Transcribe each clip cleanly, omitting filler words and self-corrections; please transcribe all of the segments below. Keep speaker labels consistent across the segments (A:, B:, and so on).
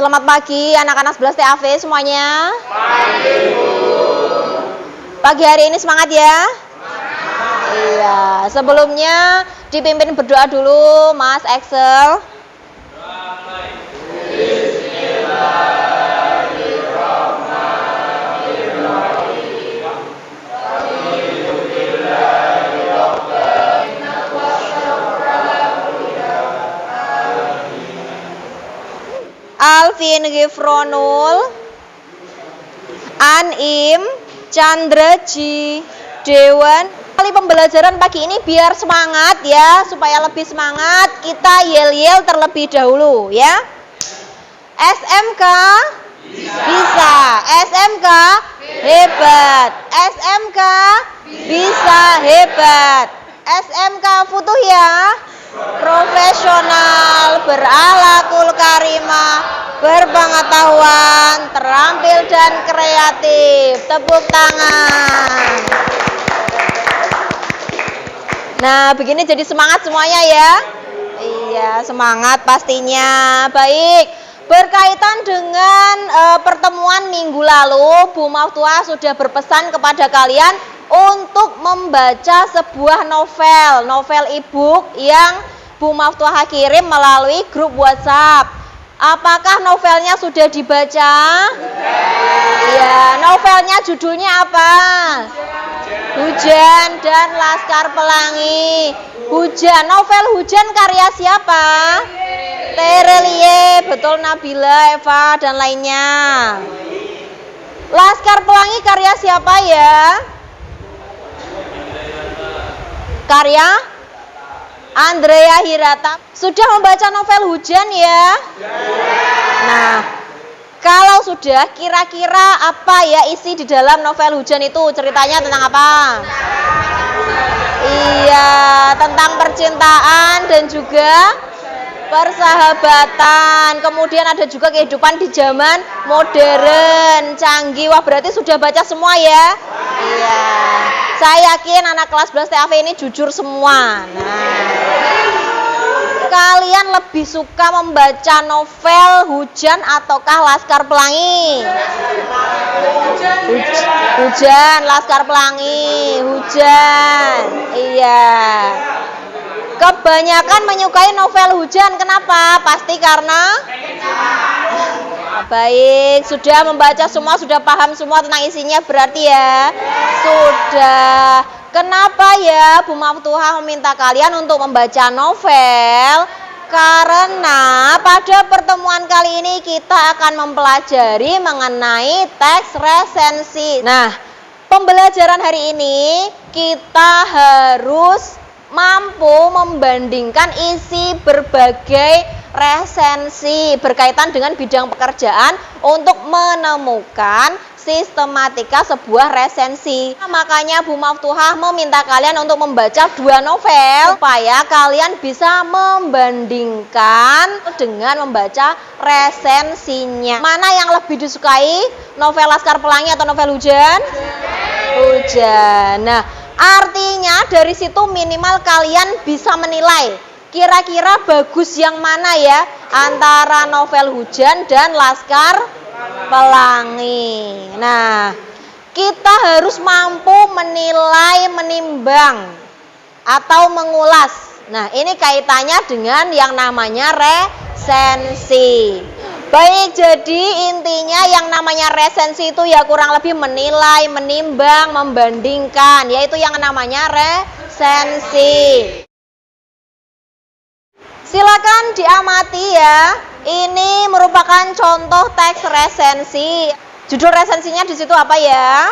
A: Selamat pagi anak-anak 11 TAV semuanya. Pagi, Bu. Pagi hari ini semangat ya? Semangat. Iya, sebelumnya dipimpin berdoa dulu Mas Excel. Alvin Gifronul, Anim, Chandra Ji, Dewan. Kali pembelajaran pagi ini biar semangat ya, supaya lebih semangat kita yel-yel terlebih dahulu ya. SMK bisa, SMK hebat, SMK bisa hebat, SMK Futuh ya. Profesional, berakhlakul karimah, berpengetahuan, terampil dan kreatif. Tepuk tangan. Nah, begini jadi semangat semuanya ya. Iya, semangat pastinya. Baik, berkaitan dengan pertemuan minggu lalu, Bu Maftuah sudah berpesan kepada kalian untuk membaca sebuah novel e-book yang Bu Maftuah kirim melalui grup WhatsApp. Apakah novelnya sudah dibaca? Ya, novelnya judulnya apa? Hujan dan Laskar Pelangi. Hujan, novel Hujan karya siapa? Terelie, betul, Nabila, Eva dan lainnya. Laskar Pelangi karya siapa ya? Karya Andrea Hirata. Sudah membaca novel Hujan ya? Nah, kalau sudah, kira-kira apa ya isi di dalam novel Hujan itu? Ceritanya tentang apa? Iya, tentang percintaan dan juga persahabatan. Kemudian ada juga kehidupan di zaman modern, canggih. Wah, berarti sudah baca semua ya? Iya. Saya yakin anak kelas 11 TAV ini jujur semua. Nah, kalian lebih suka membaca novel Hujan ataukah Laskar Pelangi? Hujan, Laskar Pelangi, Hujan. Iya. Kebanyakan menyukai novel Hujan. Kenapa? Pasti karena baik, sudah membaca semua, sudah paham semua tentang isinya berarti ya. Sudah. Kenapa ya Bu Maftuah meminta kalian untuk membaca novel? Karena pada pertemuan kali ini kita akan mempelajari mengenai teks resensi. Nah, pembelajaran hari ini kita harus mampu membandingkan isi berbagai resensi berkaitan dengan bidang pekerjaan untuk menemukan sistematika sebuah resensi. Makanya Bu Maftuah meminta kalian untuk membaca 2 novel supaya kalian bisa membandingkan dengan membaca resensinya. Mana yang lebih disukai? Novel Laskar Pelangi atau novel Hujan? Hujan. Nah, artinya dari situ minimal kalian bisa menilai kira-kira bagus yang mana ya antara novel Hujan dan Laskar Pelangi. Nah, kita harus mampu menilai, menimbang atau mengulas. Nah, ini kaitannya dengan yang namanya resensi. Baik, jadi intinya yang namanya resensi itu ya kurang lebih menilai, menimbang, membandingkan, yaitu yang namanya resensi. Silakan diamati ya. Ini merupakan contoh teks resensi. Judul resensinya di situ apa ya?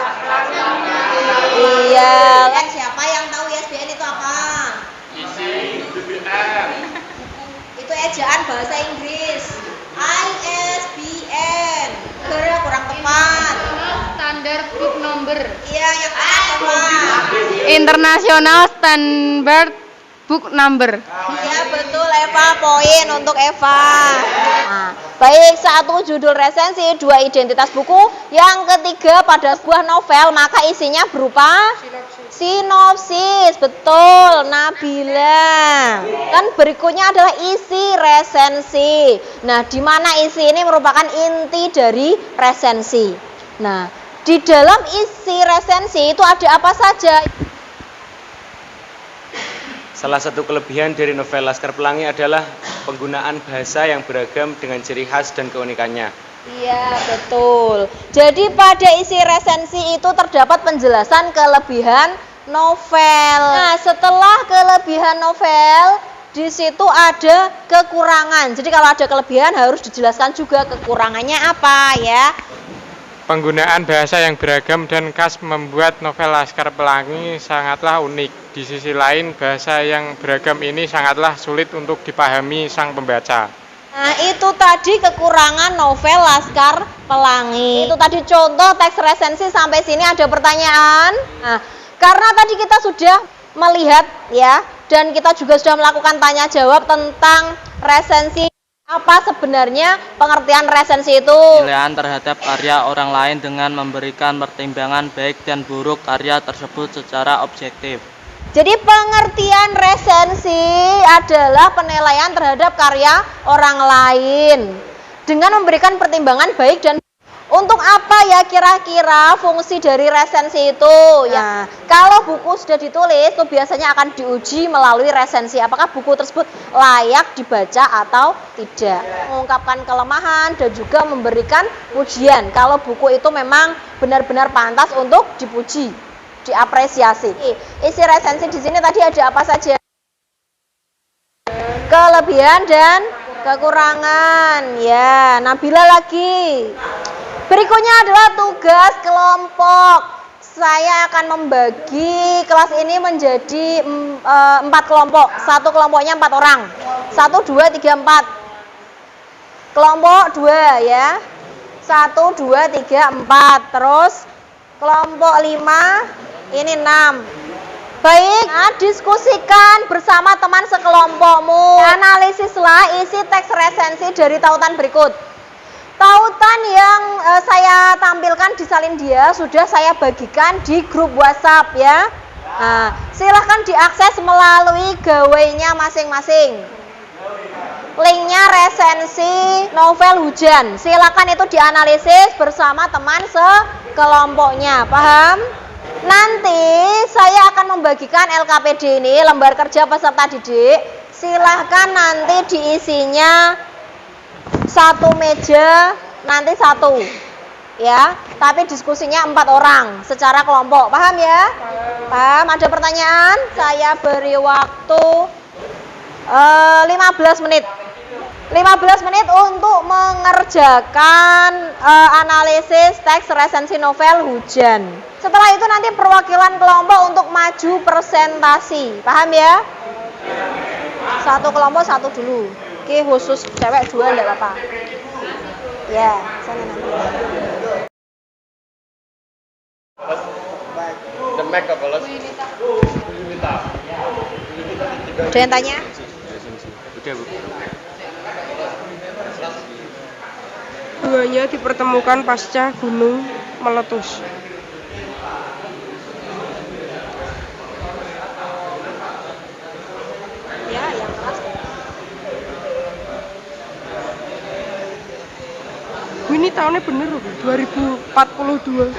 A: Iya. Siapa yang tahu ISBN itu apa? Itu ejaan bahasa Inggris. ISBN. Kurang tepat.
B: Standard book number.
A: Iya, yang tepat.
B: International Standard Book Number.
A: Iya betul Eva, poin untuk Eva. Nah, baik, 1 judul resensi, 2 identitas buku, yang ketiga pada sebuah novel maka isinya berupa sinopsis. Betul Nabila. Dan berikutnya adalah isi resensi. Nah, di mana isi ini merupakan inti dari resensi. Nah, di dalam isi resensi itu ada apa saja?
C: Salah satu kelebihan dari novel Laskar Pelangi adalah penggunaan bahasa yang beragam dengan ciri khas dan keunikannya.
A: Iya, betul. Jadi pada isi resensi itu terdapat penjelasan kelebihan novel. Nah, setelah kelebihan novel, di situ ada kekurangan. Jadi kalau ada kelebihan harus dijelaskan juga kekurangannya apa ya.
D: Penggunaan bahasa yang beragam dan khas membuat novel Laskar Pelangi sangatlah unik. Di sisi lain, bahasa yang beragam ini sangatlah sulit untuk dipahami sang pembaca.
A: Nah, itu tadi kekurangan novel Laskar Pelangi. Itu tadi contoh teks resensi. Sampai sini ada pertanyaan? Nah, karena tadi kita sudah melihat ya, dan kita juga sudah melakukan tanya jawab tentang resensi. Apa sebenarnya pengertian resensi itu?
E: Penilaian terhadap karya orang lain dengan memberikan pertimbangan baik dan buruk karya tersebut secara objektif.
A: Jadi pengertian resensi adalah penilaian terhadap karya orang lain dengan memberikan pertimbangan baik dan untuk apa ya kira-kira fungsi dari resensi itu? Ya, kalau buku sudah ditulis itu biasanya akan diuji melalui resensi. Apakah buku tersebut layak dibaca atau tidak? Mengungkapkan kelemahan dan juga memberikan pujian. Kalau buku itu memang benar-benar pantas untuk dipuji, diapresiasi. Isi resensi di sini tadi ada apa saja? Kelebihan dan kekurangan. Ya, Nabila lagi. Berikutnya adalah tugas kelompok. Saya akan membagi kelas ini menjadi 4 kelompok. Satu kelompoknya 4 orang. 1, 2, 3, 4. Kelompok 2 ya. 1, 2, 3, 4. Terus kelompok 5 ini 6. Baik, diskusikan bersama teman sekelompokmu. Analisislah isi teks resensi dari tautan berikut. Tautan yang saya tampilkan di salin dia sudah saya bagikan di grup WhatsApp ya. Nah, silahkan diakses melalui gawainya masing-masing. Linknya resensi novel Hujan. Silakan itu dianalisis bersama teman sekelompoknya. Paham? Nanti saya akan membagikan LKPD ini, lembar kerja peserta didik. Silahkan nanti diisinya satu meja, nanti satu ya, tapi diskusinya 4 orang secara kelompok. Paham ya? Paham? Ada pertanyaan? Saya beri waktu 15 menit 15 menit untuk mengerjakan analisis teks resensi novel Hujan. Setelah itu nanti perwakilan kelompok untuk maju presentasi. Paham ya? Satu kelompok satu dulu. Oke, khusus cewek 2 enggak apa-apa. Ya, sana nanti. Ada yang tanya?
C: Udah, Bu.
F: Duanya dipertemukan pasca gunung meletus.
A: Ya, yang keras.
F: Ini tahunnya bener loh, 2042.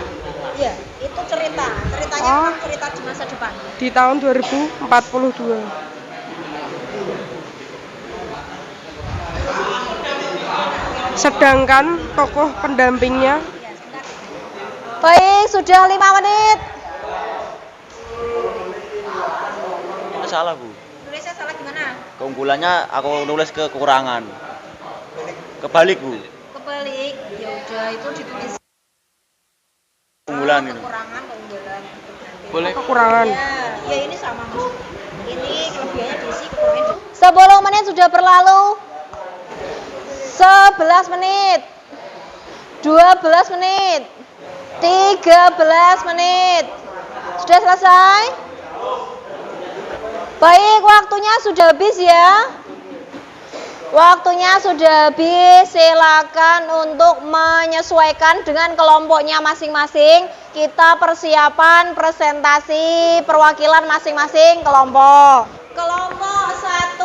A: Iya, itu ceritanya
F: Oh.
A: memang cerita di masa depan.
F: Di tahun 2042. Sedangkan tokoh pendampingnya
A: Baik, sudah 5 menit.
E: Itu salah, Bu.
A: Nulisnya salah gimana?
E: Keunggulannya aku nulis kekurangan. Kebalik, Bu.
A: Kebalik. Ya udah, itu ditulis
E: Keunggulan ini.
A: kekurangan, keunggulan.
E: Boleh.
F: kekurangan.
A: Ya ini sama Mas. Ini kelebihannya diisi, kekurangannya. 10 menit sudah berlalu. 11 menit. 12 menit. 13 menit. Sudah selesai? Baik, waktunya sudah habis ya. Waktunya sudah habis. Silakan untuk menyesuaikan dengan kelompoknya masing-masing. Kita persiapan presentasi perwakilan masing-masing kelompok. Kelompok 1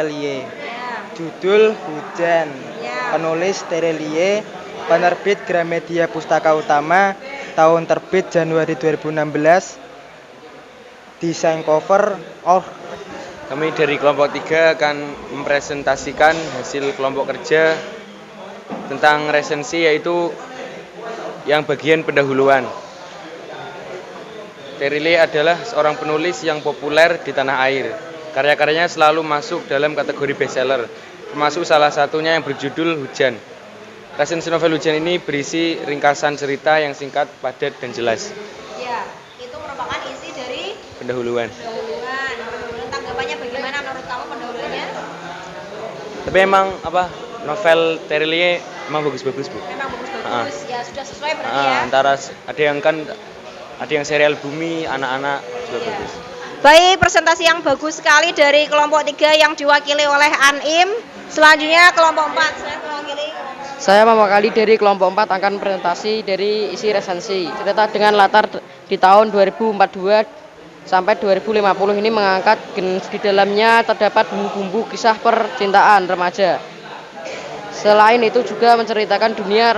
G: Terelie.
A: Ya.
G: Judul Hujan.
A: Ya.
G: Penulis Terelie. Penerbit Gramedia Pustaka Utama. Tahun terbit Januari 2016. Desain cover
C: Kami dari kelompok 3 akan mempresentasikan hasil kelompok kerja tentang resensi, yaitu yang bagian pendahuluan. Terelie adalah seorang penulis yang populer di tanah air. Karya-karyanya selalu masuk dalam kategori bestseller, termasuk salah satunya yang berjudul Hujan. Resensi novel Hujan ini berisi ringkasan cerita yang singkat, padat, dan jelas.
A: Ya, itu merupakan isi dari
C: Pendahuluan.
A: pendahuluan. Tanggapannya bagaimana menurut kamu pendahuluannya?
C: Tapi emang novel Terelie emang bagus-bagus, Bu.
A: Memang bagus-bagus. Ya, sudah sesuai berarti ya.
C: Antara ada yang serial Bumi, anak-anak juga
A: Iya.
C: bagus.
A: Baik, presentasi yang bagus sekali dari kelompok 3 yang diwakili oleh Anim. Selanjutnya kelompok 4.
H: Saya mewakili dari kelompok 4 akan presentasi dari isi resensi. Cerita dengan latar di tahun 2042 sampai 2050 ini mengangkat di dalamnya terdapat bumbu-bumbu kisah percintaan remaja. Selain itu juga menceritakan dunia.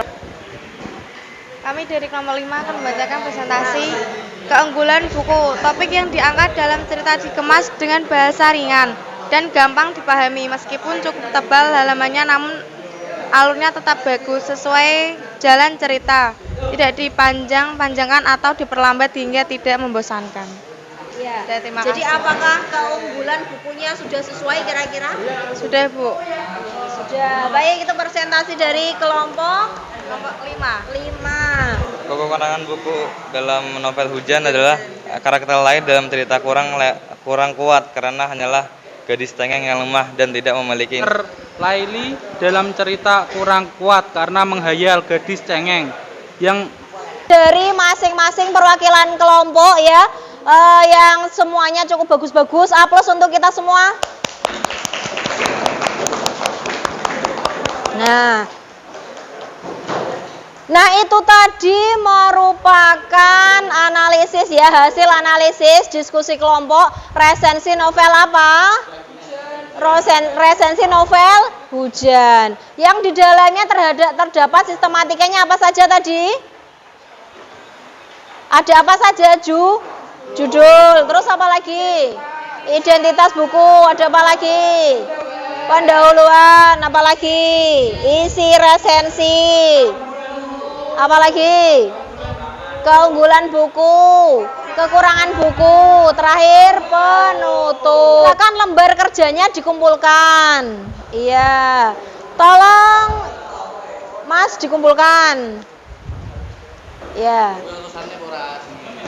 B: Kami dari kelompok 5 akan membacakan presentasi keunggulan buku. Topik yang diangkat dalam cerita dikemas dengan bahasa ringan dan gampang dipahami. Meskipun cukup tebal halamannya, namun alurnya tetap bagus sesuai jalan cerita. Tidak dipanjang-panjangkan atau diperlambat hingga tidak membosankan.
A: Ya.
B: Terima
A: Jadi
B: kasih.
A: apakah keunggulan bukunya sudah sesuai kira-kira?
B: Sudah, Bu.
A: Sudah. Baik, itu presentasi dari kelompok
B: 5.
A: 5.
E: Kekurangan buku dalam novel Hujan adalah karakter lain dalam cerita kurang kuat karena hanyalah gadis cengeng yang lemah dan tidak memiliki.
I: Laili dalam cerita kurang kuat karena menghayal gadis cengeng yang
A: Dari masing-masing perwakilan kelompok ya, yang semuanya cukup bagus-bagus. Aplaus untuk kita semua. Nah itu tadi merupakan analisis ya, hasil analisis diskusi kelompok resensi novel apa? Resensi novel Hujan. Yang di dalamnya terdapat sistematikanya apa saja tadi? Ada apa saja? Judul. Terus apa lagi? Identitas buku. Ada apa lagi? Pendahuluan. Apa lagi? Isi resensi. Apalagi keunggulan buku, kekurangan buku, terakhir penutup. Silakan lembar kerjanya dikumpulkan. Iya, tolong Mas dikumpulkan. Ya.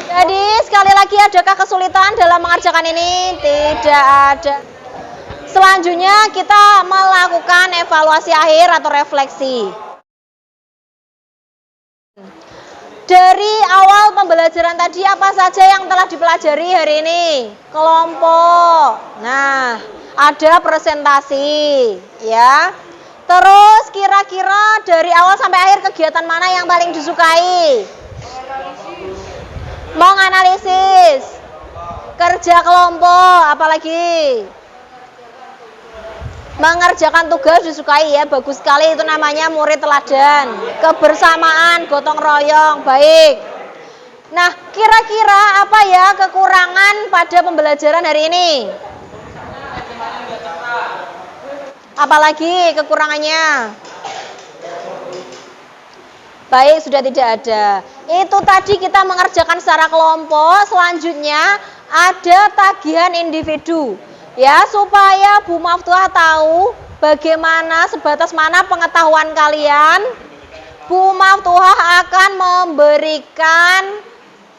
A: Jadi sekali lagi, adakah kesulitan dalam mengerjakan ini? Tidak ada. Selanjutnya kita melakukan evaluasi akhir atau refleksi. Dari awal pembelajaran tadi apa saja yang telah dipelajari hari ini? Kelompok. Nah, ada presentasi, ya. Terus kira-kira dari awal sampai akhir kegiatan mana yang paling disukai? Menganalisis. Kerja kelompok, apalagi? Mengerjakan tugas disukai ya, bagus sekali, itu namanya murid teladan. Kebersamaan, gotong royong, baik. Nah, kira-kira apa ya kekurangan pada pembelajaran hari ini? Apalagi kekurangannya? Baik, sudah tidak ada. Itu tadi kita mengerjakan secara kelompok. Selanjutnya ada tagihan individu. Ya, supaya Bu Maftuhah tahu bagaimana, sebatas mana pengetahuan kalian, Bu Maftuhah akan memberikan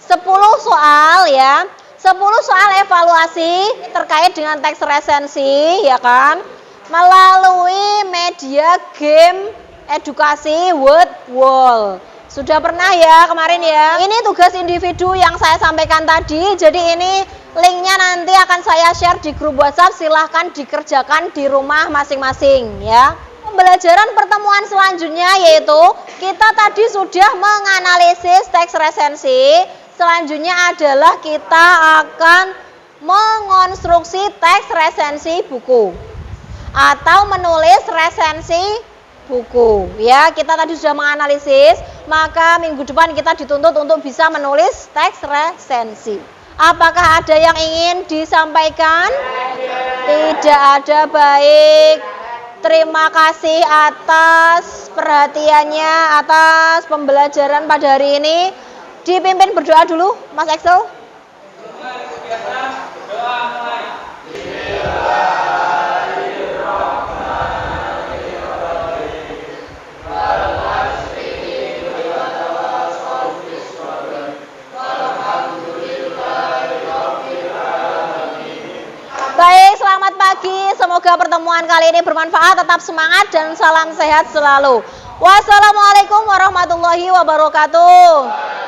A: 10 soal ya. 10 soal evaluasi terkait dengan teks resensi ya kan, melalui media game edukasi Word Wall. Sudah pernah ya kemarin ya. Ini tugas individu yang saya sampaikan tadi. Jadi ini linknya nanti akan saya share di grup WhatsApp. Silahkan dikerjakan di rumah masing-masing ya. Pembelajaran pertemuan selanjutnya yaitu kita tadi sudah menganalisis teks resensi. Selanjutnya adalah kita akan mengonstruksi teks resensi buku. atau menulis resensi buku. Ya, kita tadi sudah menganalisis, maka minggu depan kita dituntut untuk bisa menulis teks resensi. Apakah ada yang ingin disampaikan? Tidak ada. Baik. Terima kasih atas perhatiannya, atas pembelajaran pada hari ini. Dipimpin berdoa dulu, Mas Excel. Baik, selamat pagi. Semoga pertemuan kali ini bermanfaat. Tetap semangat dan salam sehat selalu. Wassalamualaikum warahmatullahi wabarakatuh.